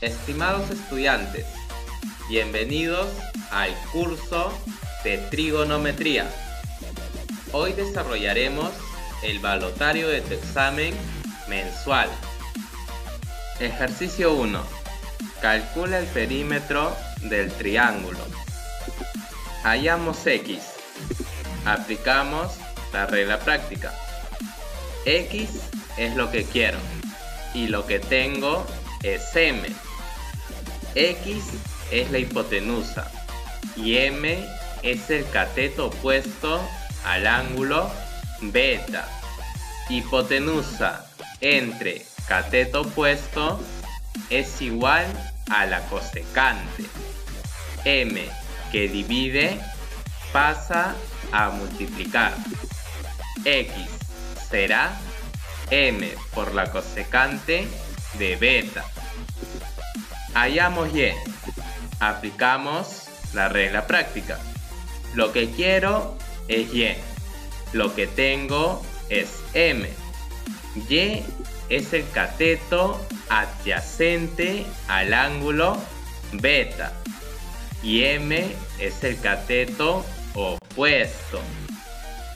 Estimados estudiantes, bienvenidos al curso de trigonometría. Hoy desarrollaremos el balotario de tu examen mensual. Ejercicio 1. Calcula el perímetro del triángulo. Hallamos X. Aplicamos la regla práctica. X es lo que quiero y lo que tengo es M. X es la hipotenusa y M es el cateto opuesto al ángulo beta. Hipotenusa entre cateto opuesto es igual a la cosecante. M que divide pasa a multiplicar. X será M por la cosecante de beta. Hallamos Y. Aplicamos la regla práctica. Lo que quiero es Y. Lo que tengo es M. Y es el cateto adyacente al ángulo beta. Y M es el cateto opuesto.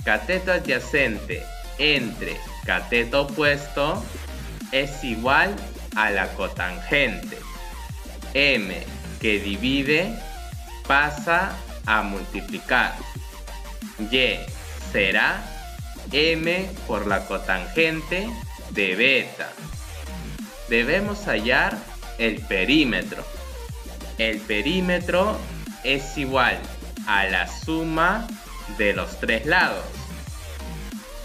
Cateto adyacente entre cateto opuesto es igual a la cotangente. M que divide pasa a multiplicar. Y será M por la cotangente de beta. Debemos hallar el perímetro. El perímetro es igual a la suma de los tres lados.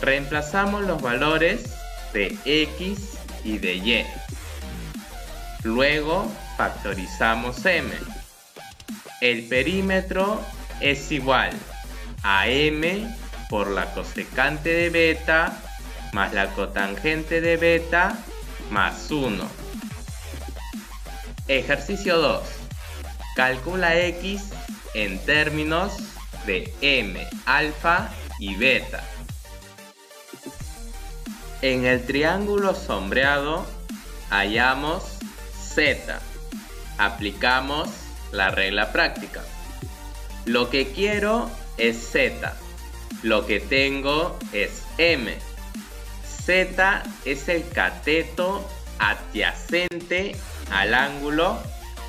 Reemplazamos los valores de X y de Y. Luego factorizamos M. El perímetro es igual a M por la cosecante de beta más la cotangente de beta más 1. Ejercicio 2. Calcula X en términos de M, alfa y beta. En el triángulo sombreado hallamos Z. Aplicamos la regla práctica. Lo que quiero es Z. Lo que tengo es M. Z es el cateto adyacente al ángulo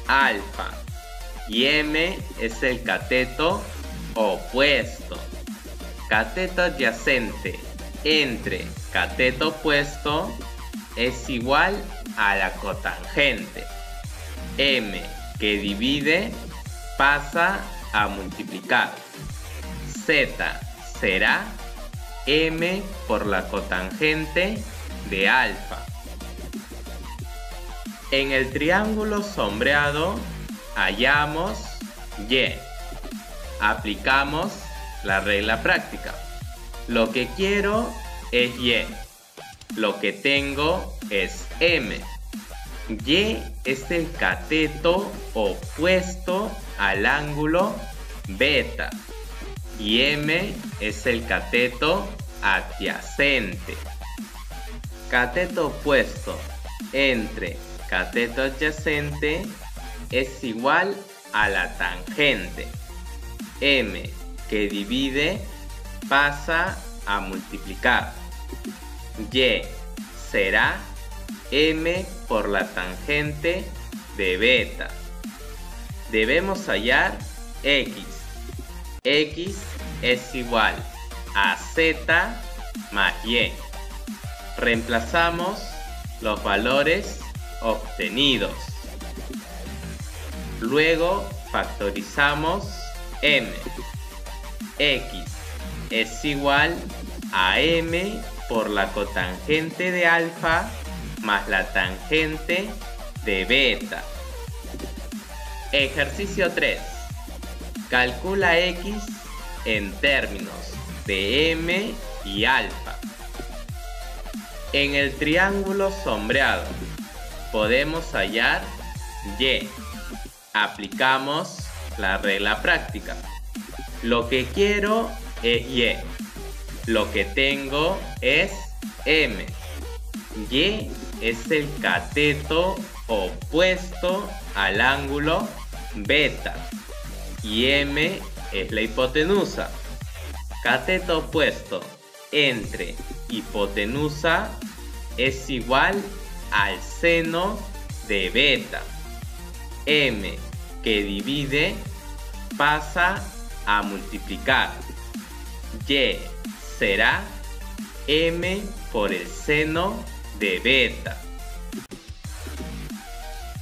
alfa. Y M es el cateto opuesto. Cateto adyacente entre cateto opuesto es igual a la cotangente. M que divide pasa a multiplicar. Z será M por la cotangente de alfa. En el triángulo sombreado hallamos Y. Aplicamos la regla práctica. Lo que quiero es Y. Lo que tengo es M. Y es el cateto opuesto al ángulo beta. Y M es el cateto adyacente. Cateto opuesto entre cateto adyacente es igual a la tangente. M que divide pasa a multiplicar. Y será M por la tangente de beta. Debemos hallar X. X es igual a Z más Y. Reemplazamos los valores obtenidos. Luego factorizamos M. X es igual a M por la cotangente de alfa más la tangente de beta. Ejercicio 3. Calcula X en términos de M y alfa. En el triángulo sombreado podemos hallar Y. Aplicamos la regla práctica. Lo que quiero es Y. Lo que tengo es M. Y es el cateto opuesto al ángulo beta y M es la hipotenusa. Cateto opuesto entre hipotenusa es igual al seno de beta. M que divide pasa a multiplicar. Y será M por el seno de beta.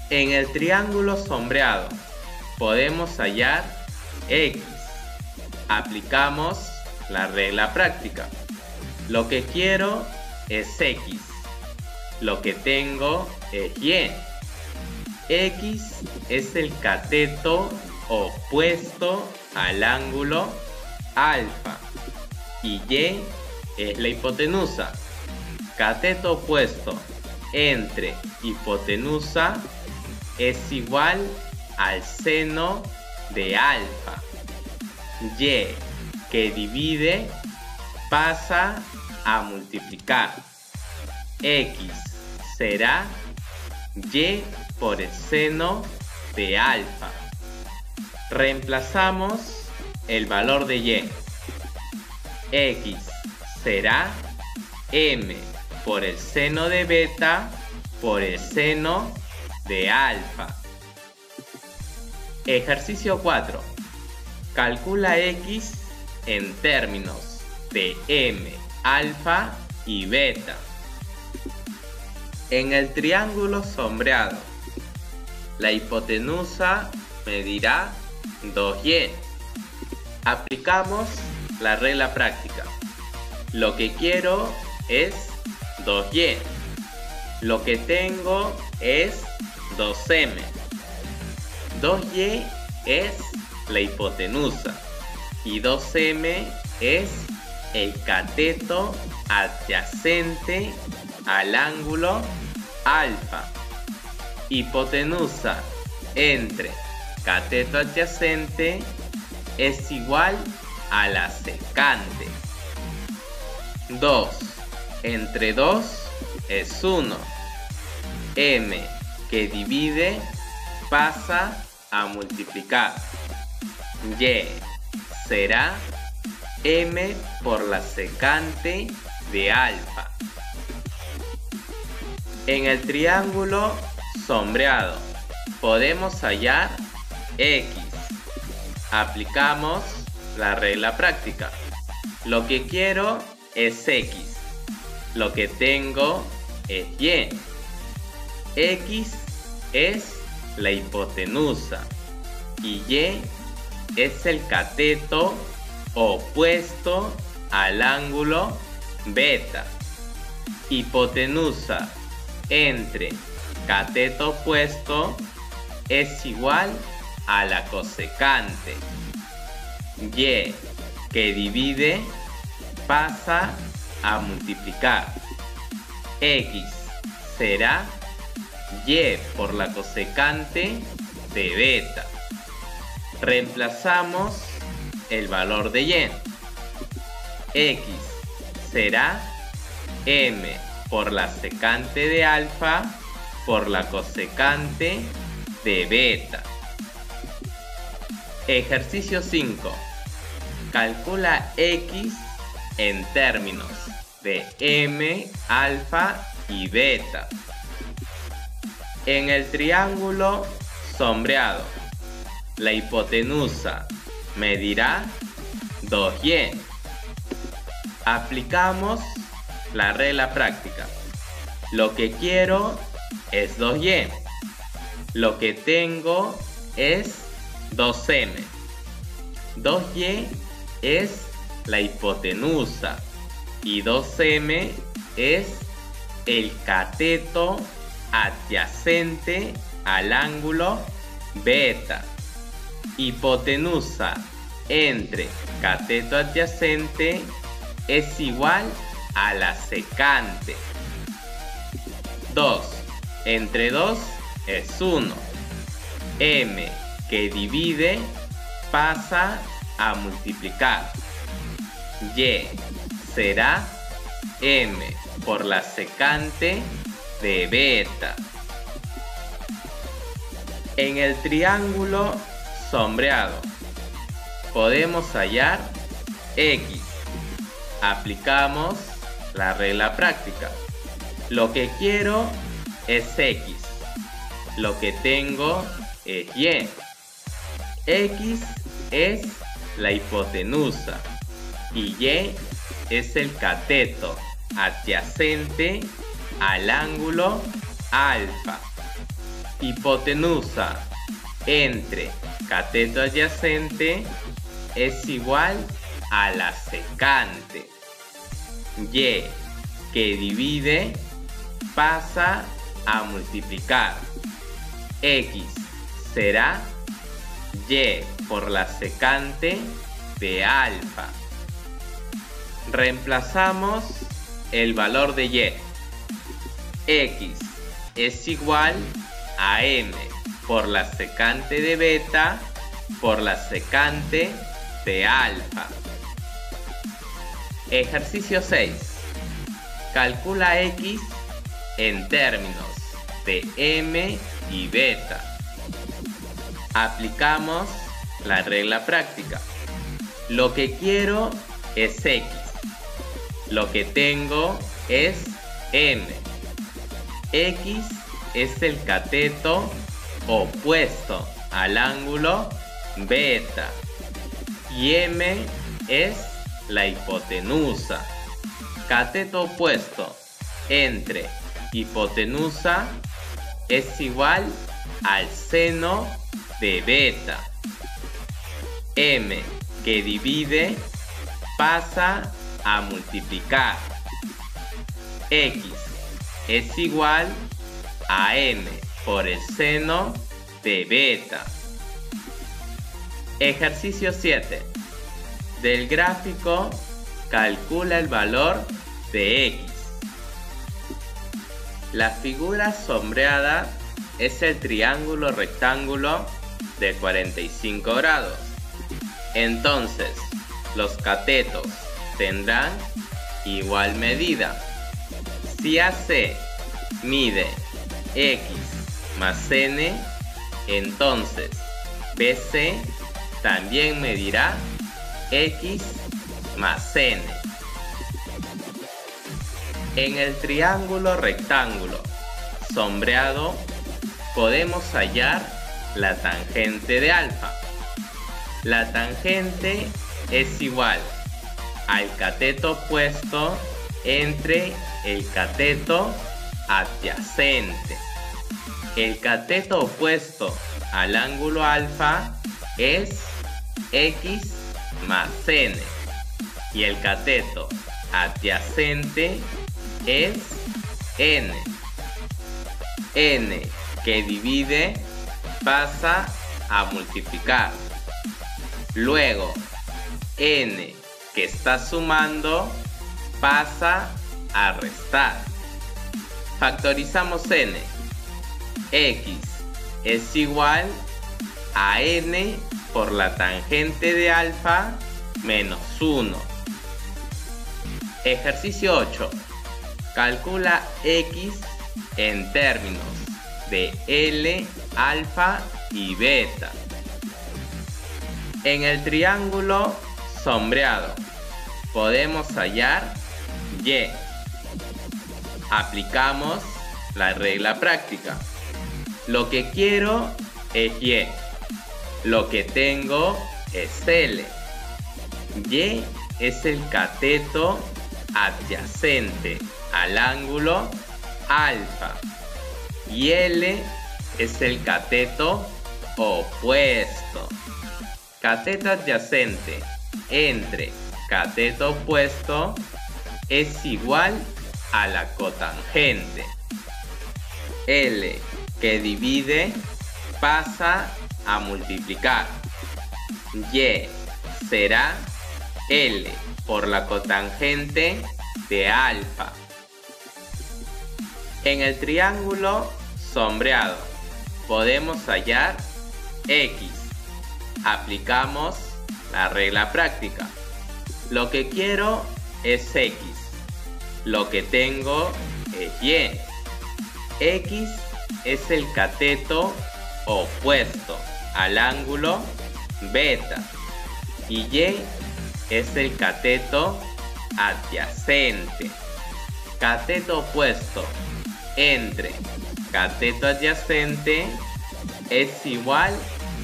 En el triángulo sombreado podemos hallar X. Aplicamos la regla práctica. Lo que quiero es X. Lo que tengo es Y. X es el cateto opuesto al ángulo alfa y Y es la hipotenusa. Cateto opuesto entre hipotenusa es igual al seno de alfa. Y que divide pasa a multiplicar. X será Y por el seno de alfa. Reemplazamos el valor de Y. X será M por el seno de beta por el seno de alfa. Ejercicio 4. Calcula X en términos de M, alfa y beta. En el triángulo sombreado, la hipotenusa medirá 2y. Aplicamos la regla práctica. Lo que quiero es 2y. Lo que tengo es 2m. 2y es la hipotenusa y 2m es el cateto adyacente al ángulo alfa. Hipotenusa entre cateto adyacente es igual a la secante. 2 entre 2 es 1. M que divide pasa a multiplicar. Y será M por la secante de alfa. En el triángulo sombreado podemos hallar X. Aplicamos la regla práctica. Lo que quiero es X. Lo que tengo es Y. X es la hipotenusa y Y es el cateto opuesto al ángulo beta. Hipotenusa entre cateto opuesto es igual a la cosecante. Y que divide pasa a multiplicar. X será Y por la cosecante de beta. Reemplazamos el valor de Y. X será M por la secante de alfa por la cosecante de beta. Ejercicio 5. Calcula X en términos de M, alfa y beta. En el triángulo sombreado, la hipotenusa medirá 2y. Aplicamos la regla práctica. Lo que quiero es 2y. Lo que tengo es 2m. 2y es la hipotenusa y 2m es el cateto adyacente al ángulo beta. Hipotenusa entre cateto adyacente es igual a la secante. 2 entre 2 es 1. M que divide pasa a multiplicar. Y será M por la secante de beta. En el triángulo sombreado podemos hallar X. Aplicamos la regla práctica. Lo que quiero es X. Lo que tengo es Y. X es la hipotenusa y Y es el cateto adyacente al ángulo alfa. Hipotenusa entre cateto adyacente es igual a la secante. Y que divide pasa a multiplicar. X será Y por la secante de alfa. Reemplazamos el valor de Y. X es igual a m por la secante de beta por la secante de alfa. Ejercicio 6. Calcula X en términos de m y beta. Aplicamos la regla práctica. Lo que quiero es X. Lo que tengo es m. X es el cateto opuesto al ángulo beta y m es la hipotenusa. Cateto opuesto entre hipotenusa es igual al seno de beta. M que divide pasa a multiplicar. X es igual a m por el seno de beta. Ejercicio 7. Del gráfico calcula el valor de X. La figura sombreada es el triángulo rectángulo de 45 grados. Entonces, los catetos tendrán igual medida. Si AC mide X más N, entonces BC también medirá X más N. En el triángulo rectángulo sombreado podemos hallar la tangente de alfa. La tangente es igual al cateto opuesto entre el cateto adyacente. El cateto opuesto al ángulo alfa es X más N y el cateto adyacente es N. N que divide pasa a multiplicar. Luego, N que está sumando pasa a restar. Factorizamos N. X es igual a N por la tangente de alfa menos 1. Ejercicio 8. Calcula X en términos de L, alfa y beta. En el triángulo sombreado podemos hallar Y. Aplicamos la regla práctica. Lo que quiero es Y. Lo que tengo es L. Y es el cateto adyacente al ángulo alfa. Y L es el cateto opuesto. Cateto adyacente entre cateto opuesto es igual a la cotangente. L que divide pasa a multiplicar. Y será L por la cotangente de alfa. En el triángulo sombreado podemos hallar X. Aplicamos la regla práctica. Lo que quiero es X. Lo que tengo es Y. X es el cateto opuesto al ángulo beta y Y es el cateto adyacente. Cateto opuesto entre cateto adyacente es igual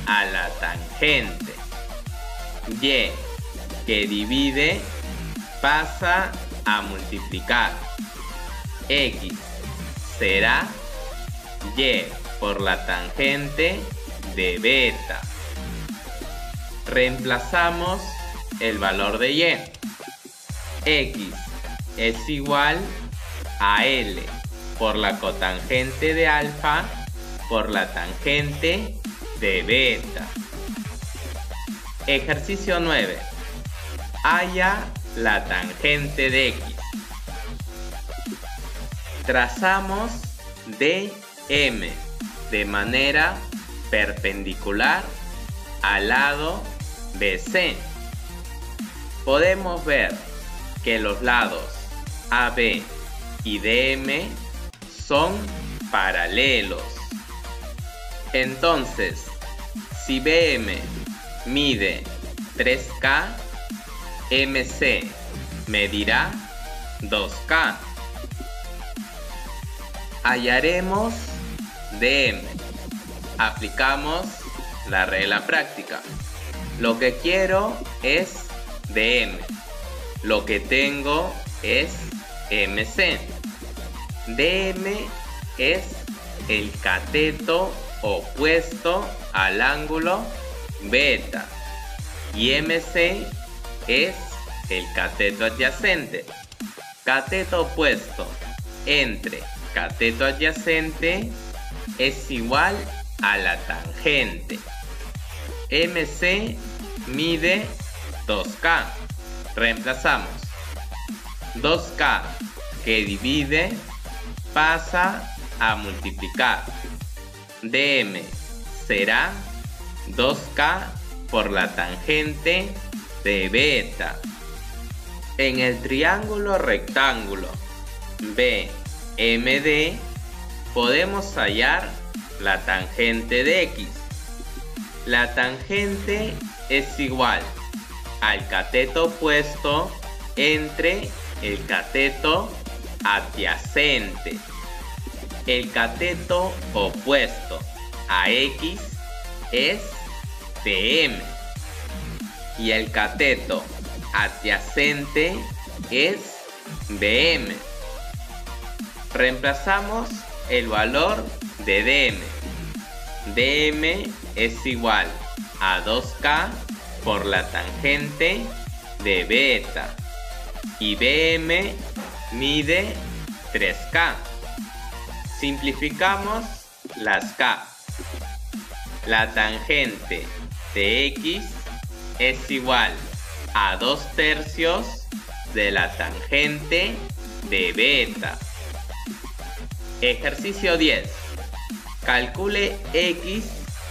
a la tangente. Y que divide pasa a multiplicar. X será Y por la tangente de beta. Reemplazamos el valor de Y. X es igual a L por la cotangente de alfa por la tangente de beta. Ejercicio 9. Halla la tangente de X. Trazamos DM de manera perpendicular al lado BC. Podemos ver que los lados AB y DM son paralelos. Entonces, si BM mide 3K, MC medirá 2K. Hallaremos DM. Aplicamos la regla práctica. Lo que quiero es DM. Lo que tengo es MC. DM es el cateto opuesto al ángulo beta y MC es el cateto adyacente. Cateto opuesto entre cateto adyacente es igual a la tangente. MC mide 2K. Reemplazamos. 2K que divide pasa a multiplicar. DM será 2K por la tangente de beta. En el triángulo rectángulo BMD podemos hallar la tangente de X. La tangente es igual al cateto opuesto entre el cateto adyacente. El cateto opuesto a X es DM y el cateto adyacente es BM. Reemplazamos el valor de DM. DM es igual a 2K por la tangente de beta y BM mide 3K. Simplificamos las K. La tangente de X es igual a 2/3 de la tangente de beta. Ejercicio 10. Calcule X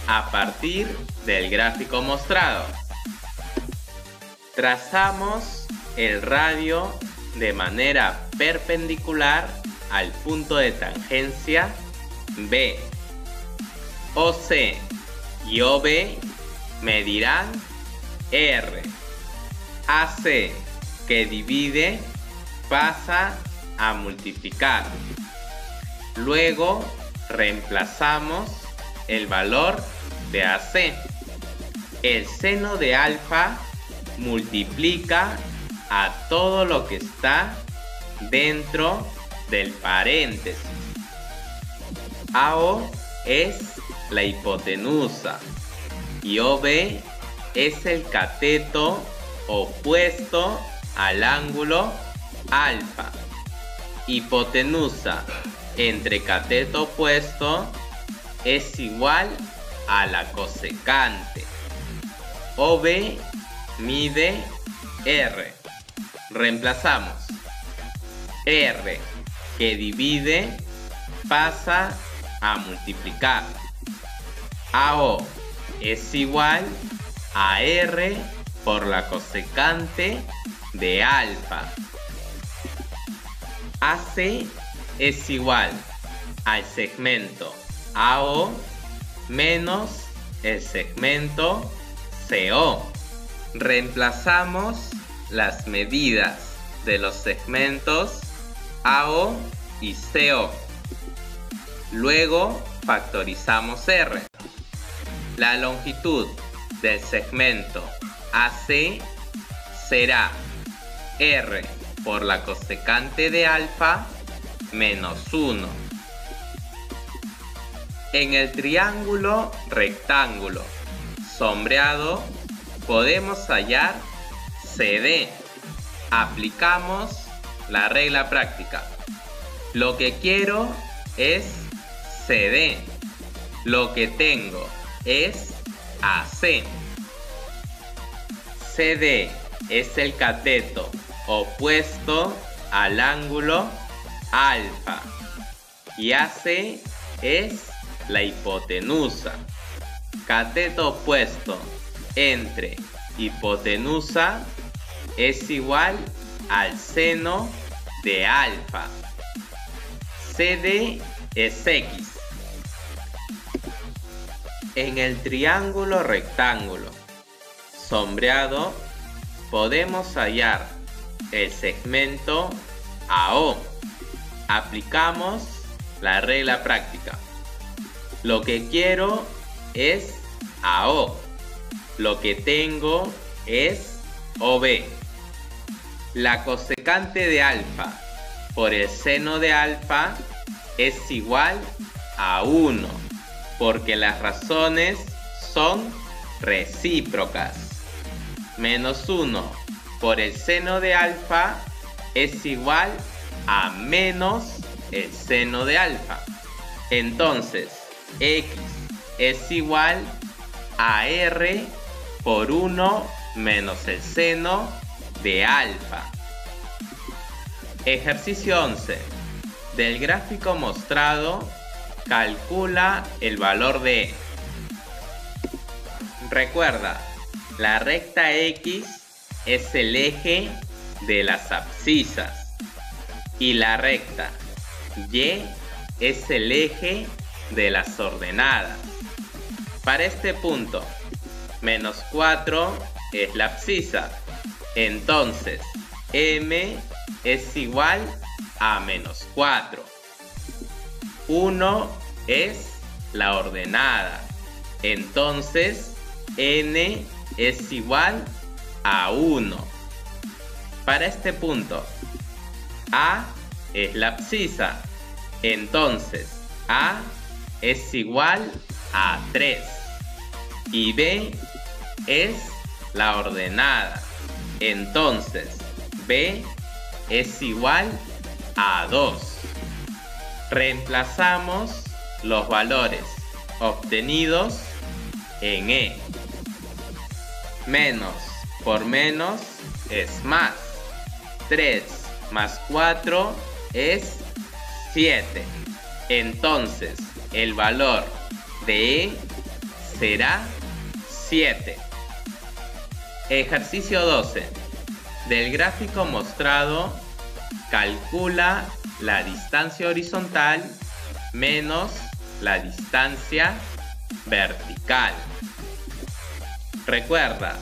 a partir del gráfico mostrado. Trazamos el radio de manera perpendicular al punto de tangencia B. OC y OB medirán R. AC que divide pasa a multiplicar. Luego reemplazamos el valor de AC. El seno de alfa multiplica a todo lo que está dentro del paréntesis. AO es la hipotenusa y OB es el cateto opuesto al ángulo alfa. Hipotenusa entre cateto opuesto es igual a la cosecante. OB mide R. Reemplazamos. R que divide pasa a multiplicar. AO es igual a R por la cosecante de alfa. AC es igual al segmento AO menos el segmento CO. Reemplazamos las medidas de los segmentos AO y CO. Luego factorizamos R. La longitud del segmento AC será R por la cosecante de alfa menos 1. En el triángulo rectángulo sombreado podemos hallar CD. Aplicamos la regla práctica. Lo que quiero es CD. Lo que tengo es AC. CD es el cateto opuesto al ángulo alfa y AC es la hipotenusa. Cateto opuesto entre hipotenusa es igual al seno de alfa. CD es X. En el triángulo rectángulo sombreado podemos hallar el segmento AO. Aplicamos la regla práctica. Lo que quiero es AO. Lo que tengo es OB. La cosecante de alfa por el seno de alfa es igual a 1, porque las razones son recíprocas. Menos 1 por el seno de alfa es igual a menos el seno de alfa. Entonces, X es igual a R por 1 menos el seno de alfa. Ejercicio 11. Del gráfico mostrado, calcula el valor de E. Recuerda, la recta X es el eje de las abscisas y la recta Y es el eje de las ordenadas. Para este punto, menos 4 es la abscisa. Entonces, M es igual a menos 4. 1 es la ordenada. Entonces, N es igual a 1. Para este punto, A es la abscisa. Entonces, A es igual a 3. Y B es la ordenada. Entonces, B es igual a 2. Reemplazamos los valores obtenidos en E. Menos por menos es más. 3 más 4 es 7. Entonces, el valor de E será 7. Ejercicio 12. Del gráfico mostrado, calcula la distancia horizontal menos la distancia vertical. Recuerda,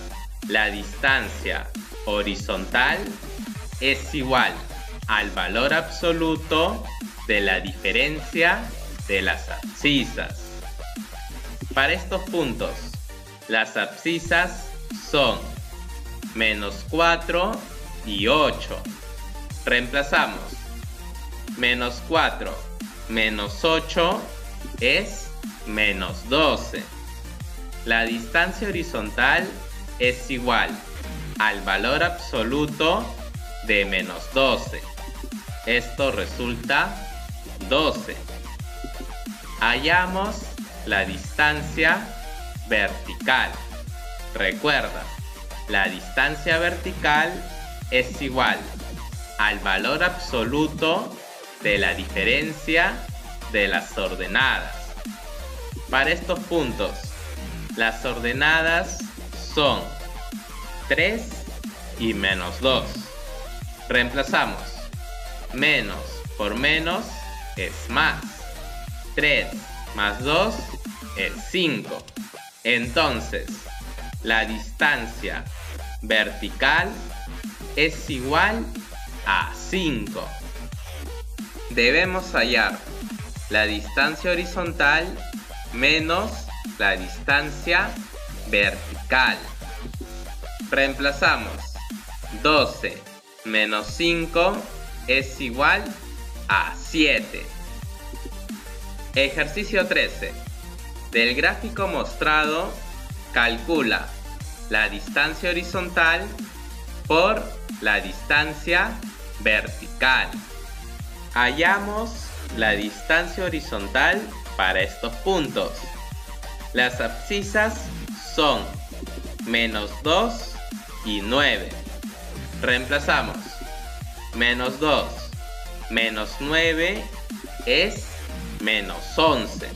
la distancia horizontal es igual al valor absoluto de la diferencia de las abscisas. Para estos puntos, las abscisas son menos 4 y 8. Reemplazamos. Menos 4 menos 8 es menos 12. La distancia horizontal es igual al valor absoluto de menos 12. Esto resulta 12. Hallamos la distancia vertical. Recuerda, la distancia vertical es igual al valor absoluto de la diferencia de las ordenadas. Para estos puntos, las ordenadas son 3 y menos 2. Reemplazamos. Menos por menos es más. 3 más 2 es 5. Entonces, la distancia vertical es igual a 5. Debemos hallar la distancia horizontal menos la distancia vertical. Reemplazamos. 12 menos 5 es igual a 7. Ejercicio 13. Del gráfico mostrado, calcula la distancia horizontal por la distancia vertical. Hallamos la distancia horizontal para estos puntos. Las abscisas son menos 2 y 9. Reemplazamos. Menos 2 menos 9 es menos 11.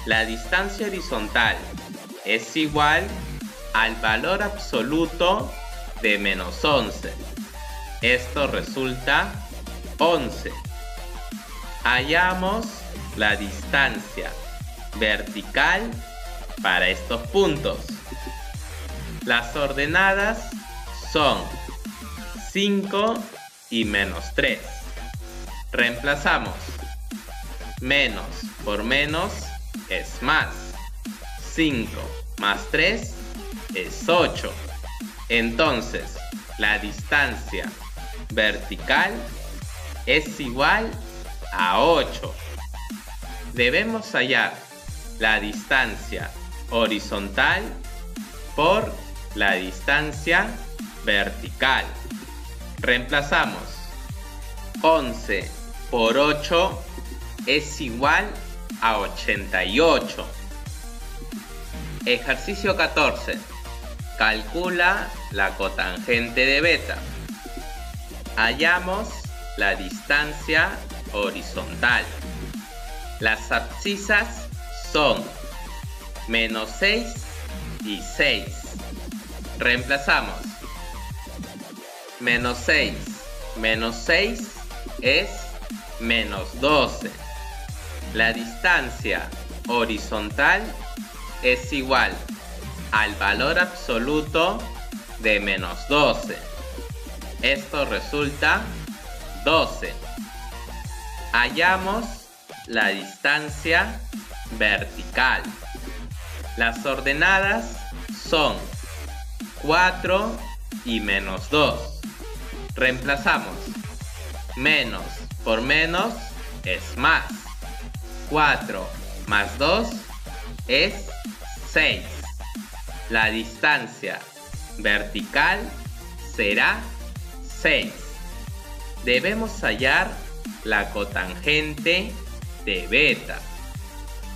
La distancia horizontal es igual al valor absoluto de menos 11. Esto resulta 11. Hallamos la distancia vertical para estos puntos. Las ordenadas son 5 y menos 3. Reemplazamos. Menos por menos es más. 5 más 3 es 8. Entonces, la distancia vertical es igual a 8. Debemos hallar la distancia horizontal por la distancia vertical. Reemplazamos. 11 por 8 es igual a 88. Ejercicio 14. Calcula la cotangente de beta. Hallamos la distancia horizontal. Las abscisas son menos 6 y 6. Reemplazamos. Menos 6 menos 6 es menos 12. La distancia horizontal es igual al valor absoluto de menos 12. Esto resulta 12. Hallamos la distancia vertical. Las ordenadas son 4 y menos 2. Reemplazamos. Menos por menos es más. 4 más 2 es 6. La distancia vertical será 6. Debemos hallar la cotangente de beta.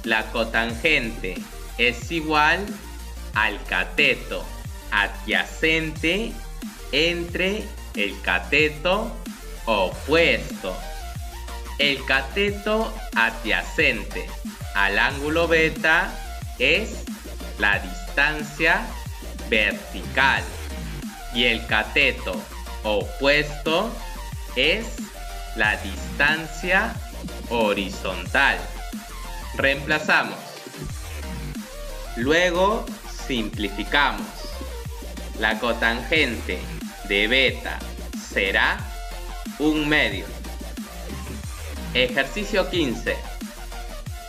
La cotangente es igual al cateto adyacente entre el cateto opuesto. El cateto adyacente al ángulo beta es la distancia vertical y el cateto opuesto es la distancia horizontal. Reemplazamos. Luego simplificamos. La cotangente de beta será 1/2. Ejercicio 15.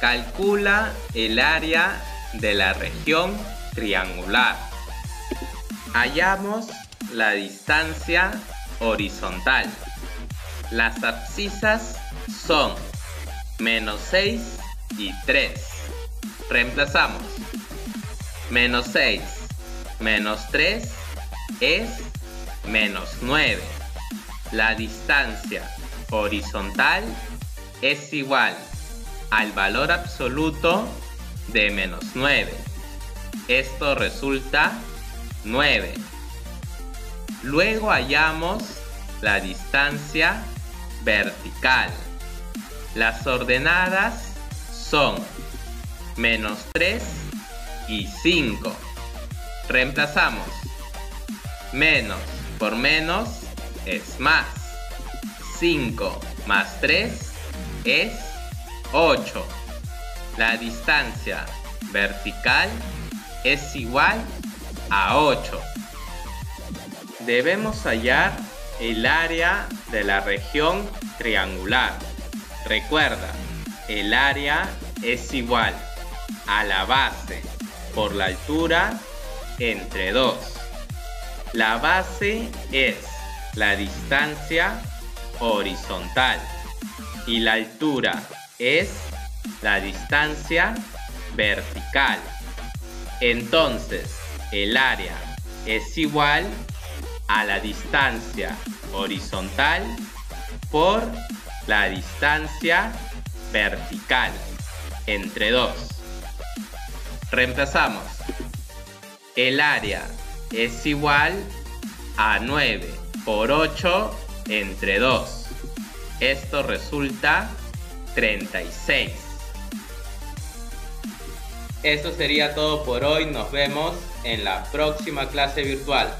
Calcula el área de la región triangular. Hallamos la distancia horizontal. Las abscisas son menos 6 y 3. Reemplazamos. Menos 6 menos 3 es menos 9. La distancia horizontal es igual al valor absoluto de menos 9. Esto resulta 9. Luego hallamos la distancia vertical. Las ordenadas son menos 3 y 5. Reemplazamos. Menos por menos es más. 5 más 3 es 8. La distancia vertical es igual a 8. Debemos hallar el área de la región triangular. Recuerda, el área es igual a la base por la altura entre 2. La base es la distancia horizontal y la altura es la distancia vertical. Entonces, el área es igual a la distancia horizontal por la distancia vertical entre 2. Reemplazamos. El área es igual a 9 por 8 entre 2. Esto resulta 36. Esto sería todo por hoy. Nos vemos en la próxima clase virtual.